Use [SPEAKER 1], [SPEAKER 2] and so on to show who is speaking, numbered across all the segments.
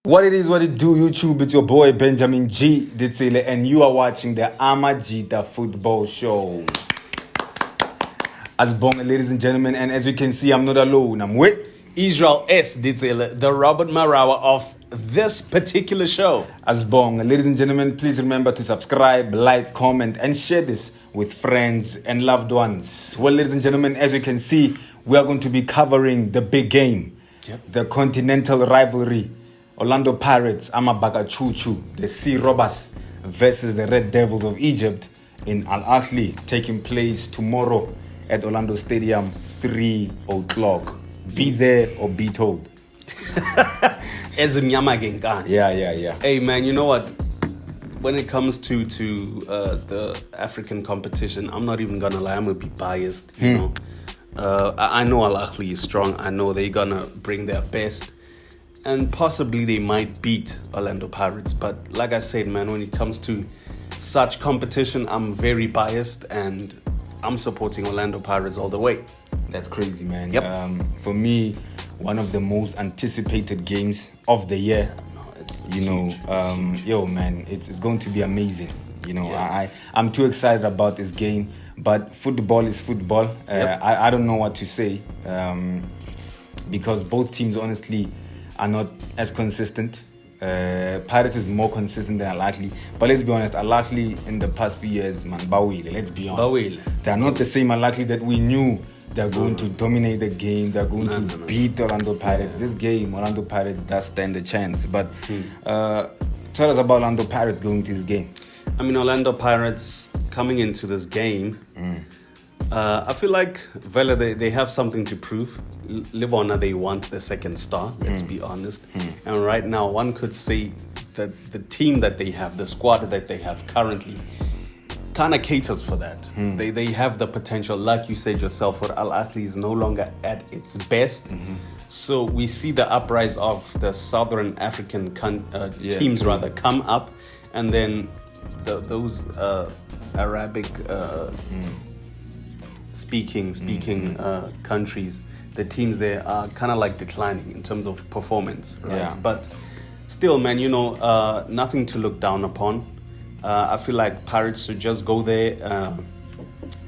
[SPEAKER 1] What it is, what it do, YouTube, it's your boy Benjamin G. Ditsile, and you are watching the Amajita Football Show. As bong, ladies and gentlemen, and as you can see, I'm not alone. I'm with
[SPEAKER 2] Israel S. Ditsile, the Robert Marawa of this particular show.
[SPEAKER 1] As bong, ladies and gentlemen, please remember to subscribe, like, comment, and share this with friends and loved ones. Well, ladies and gentlemen, as you can see, we are going to be covering the big game, the continental rivalry. Orlando Pirates, Amabaka Chuchu, the Sea Robbers versus the Red Devils of Egypt in Ahly, taking place tomorrow at Orlando Stadium, 3 o'clock. Be there or be told.
[SPEAKER 2] As in Yamagengani.
[SPEAKER 1] Yeah.
[SPEAKER 2] Hey, man, you know what? When it comes to the African competition, I'm not even going to lie. I'm going to be biased, you know. I know Ahly is strong. I know they're going to bring their best. And possibly they might beat Orlando Pirates. But like I said, man, when it comes to such competition, I'm very biased and I'm supporting Orlando Pirates all the way.
[SPEAKER 1] That's crazy, man.
[SPEAKER 2] Yep.
[SPEAKER 1] For me, one of the most anticipated games of the year.
[SPEAKER 2] Huge.
[SPEAKER 1] Man, it's going to be amazing. I'm too excited about this game. But football is football. I don't know what to say because both teams, honestly, are not as consistent. Pirates is more consistent than Ahly. But let's be honest, Ahly in the past few years, man, Bawile, let's be honest. They are not the same Ahly that we knew they're going to dominate the game. They're going to beat Orlando Pirates. This game, Orlando Pirates does stand a chance. But tell us about Orlando Pirates going to this game.
[SPEAKER 2] I mean, Orlando Pirates coming into this game, I feel like Vela, they have something to prove. Libona, they want the second star, let's be honest. And right now, one could say that the team that they have, the squad that they have currently, kind of caters for that. They have the potential, like you said yourself, where Ahly is no longer at its best. So we see the uprise of the Southern African teams rather come up, and then those Arabic speaking countries, the teams there are kind of like declining in terms of performance, right?
[SPEAKER 1] Yeah.
[SPEAKER 2] But still, man, nothing to look down upon. I feel like Pirates should just go there,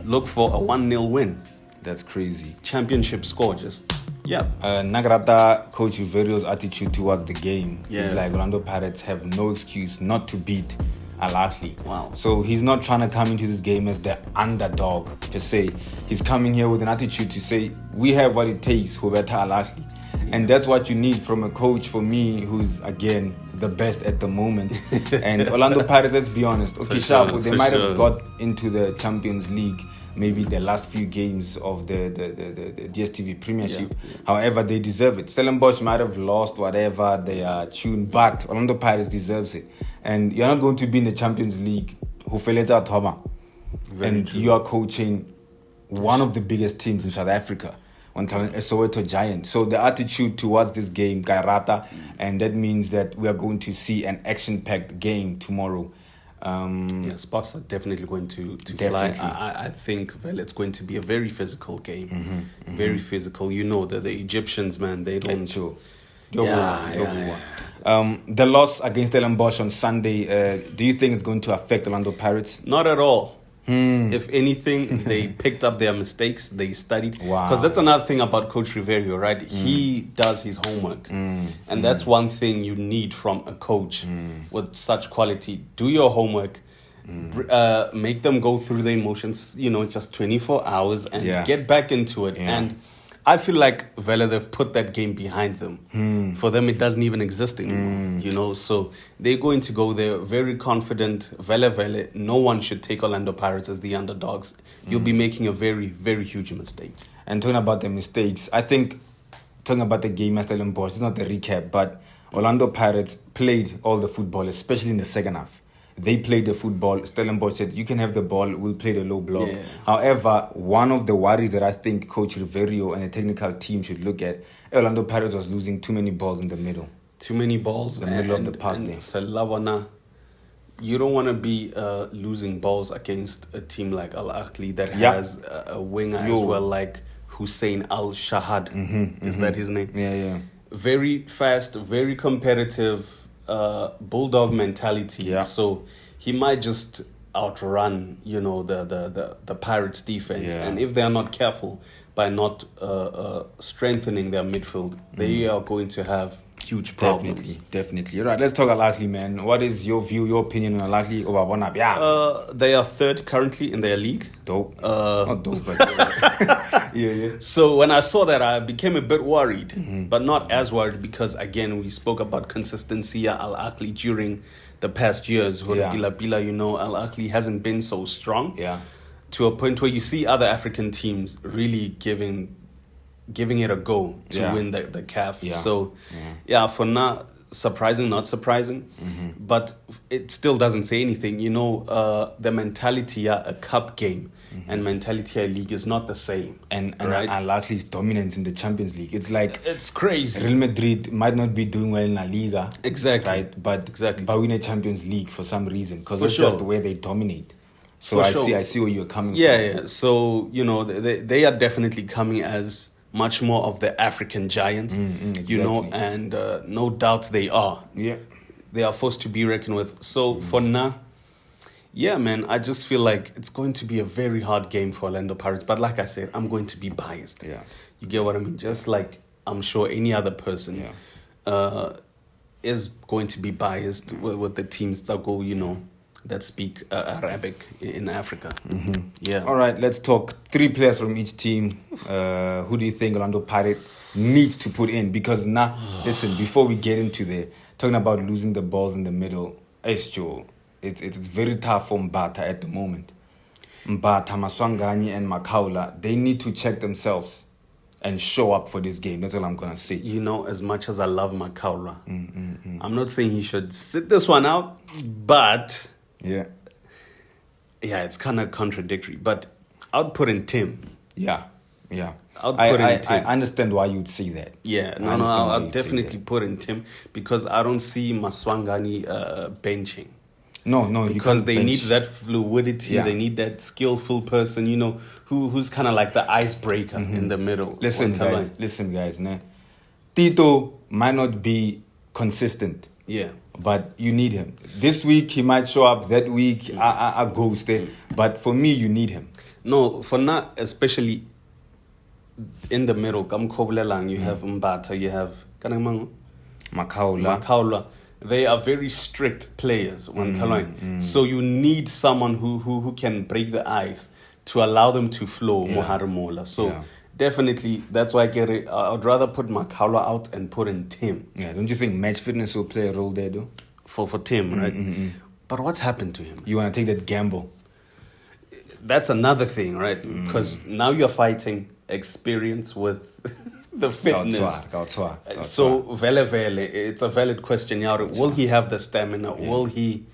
[SPEAKER 2] look for a 1-0 win.
[SPEAKER 1] That's crazy.
[SPEAKER 2] Championship score,
[SPEAKER 1] Nagrata Coach Rivalry's attitude towards the game is like Orlando Pirates have no excuse not to beat Ahly.
[SPEAKER 2] Wow.
[SPEAKER 1] So he's not trying to come into this game as the underdog per se. He's coming here with an attitude to say, we have what it takes to better Ahly. And that's what you need from a coach, for me, who's, again, the best at the moment. And Orlando Pirates, let's be honest, okay, they might have got into the Champions League maybe the last few games of the DStv Premiership. However, they deserve it. Stellenbosch might have lost whatever they are tuned, but Orlando Pirates deserves it. And you're not going to be in the Champions League and you are coaching one of the biggest teams in South Africa, a Soweto Giant. So the attitude towards this game, Gairata, and that means that we are going to see an action-packed game tomorrow.
[SPEAKER 2] Sparks are definitely going to fly. I think it's going to be a very physical game. Very physical. You know that the Egyptians, man, they don't.
[SPEAKER 1] The loss against Stellenbosch on Sunday, do you think it's going to affect Orlando Pirates?
[SPEAKER 2] Not at all. If anything, they picked up their mistakes. They studied. Because that's another thing about Coach Rivalry, right? He does his homework. And that's one thing you need from a coach with such quality. Do your homework. Make them go through the emotions, just 24 hours and get back into it. And I feel like Vela, they've put that game behind them. For them, it doesn't even exist anymore, So they're going to go there very confident. Vela, no one should take Orlando Pirates as the underdogs. You'll be making a very, very huge mistake.
[SPEAKER 1] And talking about the mistakes, I think talking about the game at Stellenbosch, it's not the recap, but Orlando Pirates played all the football, especially in the second half. They played the football. Stellenbosch said, you can have the ball, we'll play the low block. However, one of the worries that I think Coach Rivalry and the technical team should look at, Orlando Pirates was losing too many balls in the middle.
[SPEAKER 2] Too many balls.
[SPEAKER 1] The middle of the park there.
[SPEAKER 2] Salawana, you don't want to be losing balls against a team like Ahly that has a winger as well, like Hussein Al-Shahad. Is that his name?
[SPEAKER 1] Yeah.
[SPEAKER 2] very fast, very competitive, bulldog mentality.
[SPEAKER 1] Yeah.
[SPEAKER 2] So he might just outrun, the Pirates defense.
[SPEAKER 1] Yeah.
[SPEAKER 2] And if they are not careful by not strengthening their midfield, they are going to have huge problems.
[SPEAKER 1] Definitely. Right, let's talk Ahly, man. What is your view, your opinion on Ahly?
[SPEAKER 2] They are third currently in their league.
[SPEAKER 1] Dope. Not dope, but yeah.
[SPEAKER 2] So when I saw that, I became a bit worried, but not as worried because, again, we spoke about consistency at Al Ahly during the past years.
[SPEAKER 1] Yeah.
[SPEAKER 2] Al Ahly hasn't been so strong.
[SPEAKER 1] Yeah.
[SPEAKER 2] To a point where you see other African teams really giving it a go to win the CAF.
[SPEAKER 1] Yeah.
[SPEAKER 2] So, for now, surprising, not surprising, but it still doesn't say anything. The mentality a cup game and mentality a league is not the same.
[SPEAKER 1] And
[SPEAKER 2] right?
[SPEAKER 1] Al Ahly's dominance in the Champions League. It's like
[SPEAKER 2] it's crazy.
[SPEAKER 1] Real Madrid might not be doing well in La Liga.
[SPEAKER 2] Exactly.
[SPEAKER 1] Right? But win a Champions League for some reason. Because it's
[SPEAKER 2] sure.
[SPEAKER 1] just the way they dominate. So I see where you're coming from.
[SPEAKER 2] Yeah. So, they are definitely coming as much more of the African giant,
[SPEAKER 1] exactly.
[SPEAKER 2] and no doubt they are.
[SPEAKER 1] Yeah.
[SPEAKER 2] They are forced to be reckoned with. So for now, man, I just feel like it's going to be a very hard game for Orlando Pirates. But like I said, I'm going to be biased.
[SPEAKER 1] Yeah.
[SPEAKER 2] You get what I mean? Just like I'm sure any other person is going to be biased with the teams that go, that speak Arabic in Africa. Yeah.
[SPEAKER 1] All right, let's talk 3 players from each team. Who do you think Orlando Pirates needs to put in? Because now, listen, before we get into talking about losing the balls in the middle, it's very tough for Mbata at the moment. Mbata, Maswangani, and Makaula, they need to check themselves and show up for this game. That's all I'm going to say.
[SPEAKER 2] As much as I love Makaula, I'm not saying he should sit this one out, but...
[SPEAKER 1] Yeah,
[SPEAKER 2] it's kind of contradictory, but I'd put in Tim.
[SPEAKER 1] Yeah.
[SPEAKER 2] I
[SPEAKER 1] understand why you'd say that.
[SPEAKER 2] Yeah, I'll definitely put in Tim because I don't see Maswangani benching.
[SPEAKER 1] No,
[SPEAKER 2] because they need that fluidity.
[SPEAKER 1] Yeah.
[SPEAKER 2] They need that skillful person, who's kind of like the icebreaker in the middle.
[SPEAKER 1] Listen, guys. Tito might not be consistent.
[SPEAKER 2] Yeah.
[SPEAKER 1] But you need him. This week, he might show up. That week, I ghosted. But for me, you need him.
[SPEAKER 2] No, for now, especially in the middle, you have Mbata, you have
[SPEAKER 1] Makaula.
[SPEAKER 2] They are very strict players. So you need someone who can break the ice to allow them to flow. Moharamola. So definitely, that's why I'd rather put Makaula out and put in Tim.
[SPEAKER 1] Yeah, don't you think match fitness will play a role there, though?
[SPEAKER 2] For Tim, right? But what's happened to him?
[SPEAKER 1] You want to take that gamble?
[SPEAKER 2] That's another thing, right? Because now you're fighting experience with the fitness. So, vele, it's a valid question. Will he have the stamina? Will he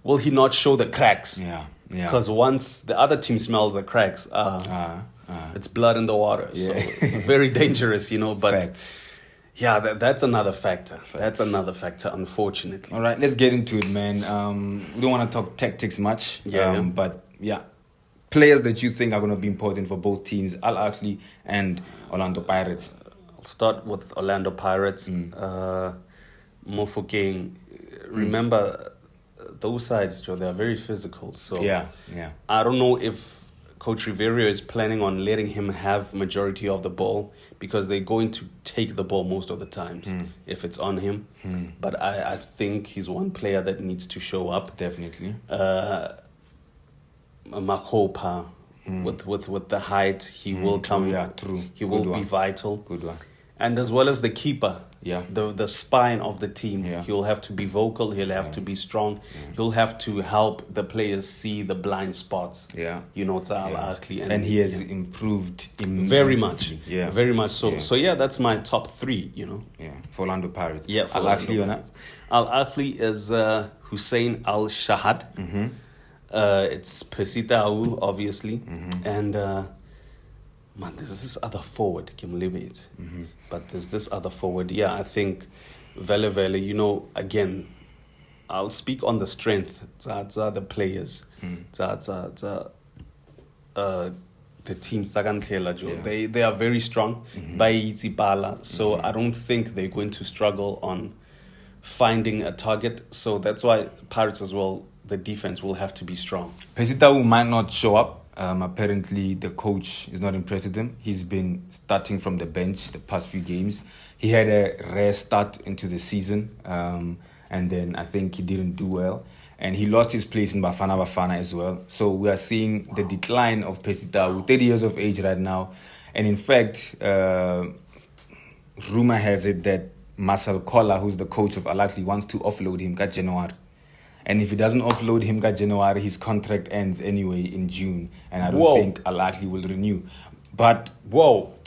[SPEAKER 2] not show the cracks?
[SPEAKER 1] Yeah.
[SPEAKER 2] Because once the other team smells the cracks, it's blood in the water.
[SPEAKER 1] Yeah.
[SPEAKER 2] So very dangerous, But
[SPEAKER 1] Facts.
[SPEAKER 2] yeah, that's another factor. That's another factor, unfortunately.
[SPEAKER 1] All right, let's get into it, man. We don't want to talk tactics much. But players that you think are going to be important for both teams, Al Ahly and Orlando Pirates.
[SPEAKER 2] I'll start with Orlando Pirates. Mofokeng. Remember, those sides, Joe, they are very physical. So
[SPEAKER 1] yeah.
[SPEAKER 2] I don't know if Coach Rivalry is planning on letting him have majority of the ball because they're going to take the ball most of the times if it's on him. But I think he's one player that needs to show up.
[SPEAKER 1] Definitely.
[SPEAKER 2] Makopa, with the height, he will come.
[SPEAKER 1] Yeah, true.
[SPEAKER 2] He will be vital.
[SPEAKER 1] Good one.
[SPEAKER 2] And as well as the keeper, the spine of the team.
[SPEAKER 1] Yeah.
[SPEAKER 2] He'll have to be vocal. He'll have to be strong. He'll have to help the players see the blind spots.
[SPEAKER 1] Yeah.
[SPEAKER 2] It's Al Ahly.
[SPEAKER 1] And he has improved
[SPEAKER 2] very much.
[SPEAKER 1] Yeah.
[SPEAKER 2] Very much so. So, that's my top 3,
[SPEAKER 1] Yeah, for Orlando Pirates.
[SPEAKER 2] Yeah, for
[SPEAKER 1] Al Ahly or not?
[SPEAKER 2] Al Ahly is Hussein Al-Shahad. It's Persitau, obviously. And... there's this other forward, Kim Libet. But there's this other forward. Yeah, I think Vele, again, I'll speak on the strength. The players. the team Sagantela, Joe. They are very strong. By Itzipala. So I don't think they're going to struggle on finding a target. So that's why Pirates as well, the defense will have to be strong.
[SPEAKER 1] Pesitau might not show up. Apparently, the coach is not impressed with him. He's been starting from the bench the past few games. He had a rare start into the season, and then I think he didn't do well. And he lost his place in Bafana as well. So we are seeing the decline of Pesitau, 30 years of age right now. And in fact, rumor has it that Marcel Koller, who's the coach of Ahly, wants to offload him by January. And if he doesn't offload him by January, his contract ends anyway in June. And I don't think Ahly will renew. But,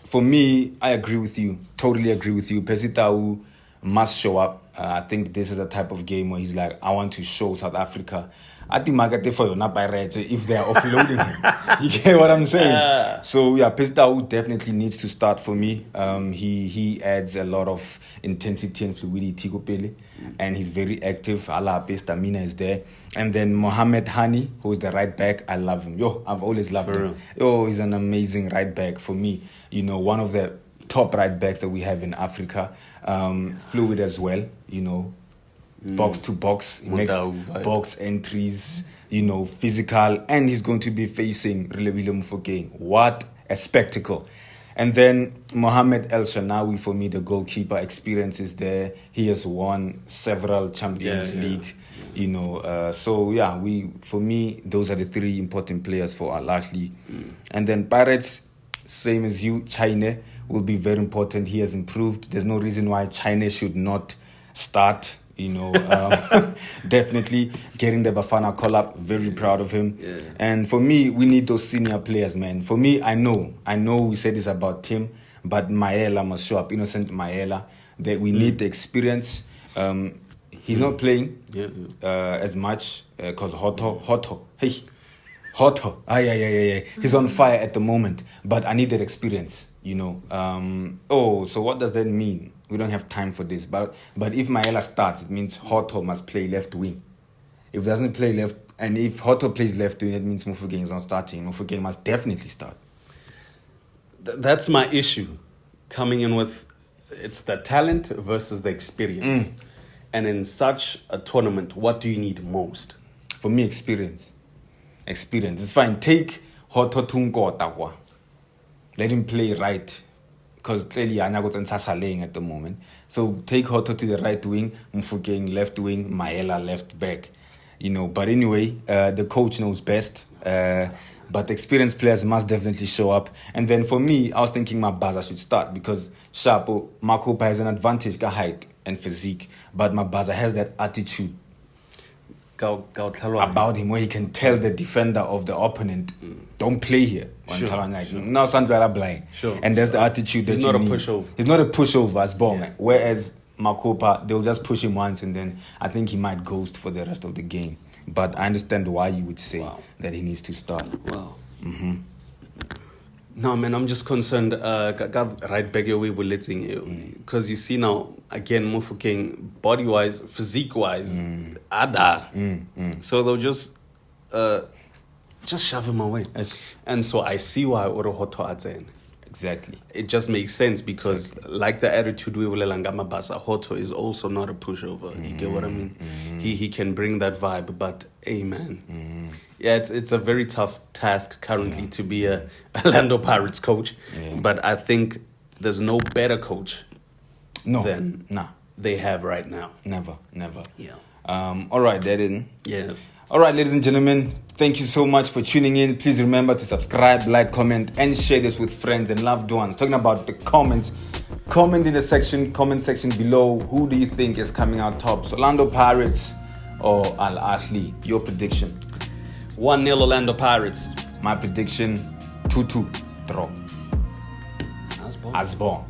[SPEAKER 1] for me, I agree with you. Totally agree with you. Pesitau must show up. I think this is a type of game where he's like, I want to show South Africa. I think Magate for you, not Pirates, if they are offloading him. You get what I'm saying? So, Pesitau definitely needs to start for me. He adds a lot of intensity and fluidity, Pele, and he's very active. Allah, stamina is there. And then Mohamed Hani, who is the right back, I love him. I've always loved him. He's an amazing right back for me. You know, one of the top right backs that we have in Africa. Fluid as well, you know, box to box, makes box entries, you know, physical, and he's going to be facing Relebile Mofokeng. What a spectacle. And then Mohamed El Shanawi, for me, the goalkeeper experience is there. He has won several Champions League, you know. For me, those are the three important players for Ahly. And then Pirates, same as you, China will be very important. He has improved. There's no reason why China should not start, you know. Definitely getting the Bafana call-up. Very proud of him. Yeah. And for me, we need those senior players, man. For me, I know we said this about Tim, but Maela must show up. Innocent Maela. That we need the experience. He's not playing as much because Hoto. He's on fire at the moment, but I need that experience, you know. So what does that mean? We don't have time for this. But if Maela starts, it means Hoto must play left wing. If he doesn't play left, and if Hoto plays left wing, that means Mofokeng is not starting. Mofokeng must definitely start.
[SPEAKER 2] That's my issue. Coming in with, it's the talent versus the experience. And in such a tournament, what do you need most?
[SPEAKER 1] For me, experience. It's fine. Take Hoto Tunko Takwa. Let him play right. Because clearly Anyagot and Sasaleng at the moment. So take Hoto to the right wing, Mofokeng left wing, Maela left back. You know, but anyway, the coach knows best. But experienced players must definitely show up. And then for me, I was thinking Mabaza should start because Shapo, Makopa has an advantage, height and physique. But Mabaza has that attitude about him where he can tell the defender of the opponent, don't play here. Now Sandra blind. And that's the attitude that you need. He's not a pushover as bomb. Yeah. Whereas Makopa, they'll just push him once and then I think he might ghost for the rest of the game. But I understand why you would say that he needs to start.
[SPEAKER 2] Wow. No, man, I'm just concerned. Right back away with letting you. Because you see now, again, Mofokeng, body-wise, physique-wise, Ada. So they'll just shove him away. Yes. And so I see why Orohoto Adzen.
[SPEAKER 1] Exactly.
[SPEAKER 2] It just makes sense because like the attitude we will Langama Basa, Hoto is also not a pushover. You get what I mean? He can bring that vibe, but amen. Yeah, it's a very tough task currently to be a Orlando Pirates coach. But I think there's no better coach than they have right now.
[SPEAKER 1] Never.
[SPEAKER 2] Yeah.
[SPEAKER 1] All right, Darren.
[SPEAKER 2] Yeah.
[SPEAKER 1] All right, ladies and gentlemen, thank you so much for tuning in. Please remember to subscribe, like, comment, and share this with friends and loved ones. Talking about the comments, comment in the comment section below. Who do you think is coming out top? Orlando Pirates or Ahly? Your prediction?
[SPEAKER 2] 1-0 Orlando Pirates.
[SPEAKER 1] My prediction, 2-2 draw.
[SPEAKER 2] As born.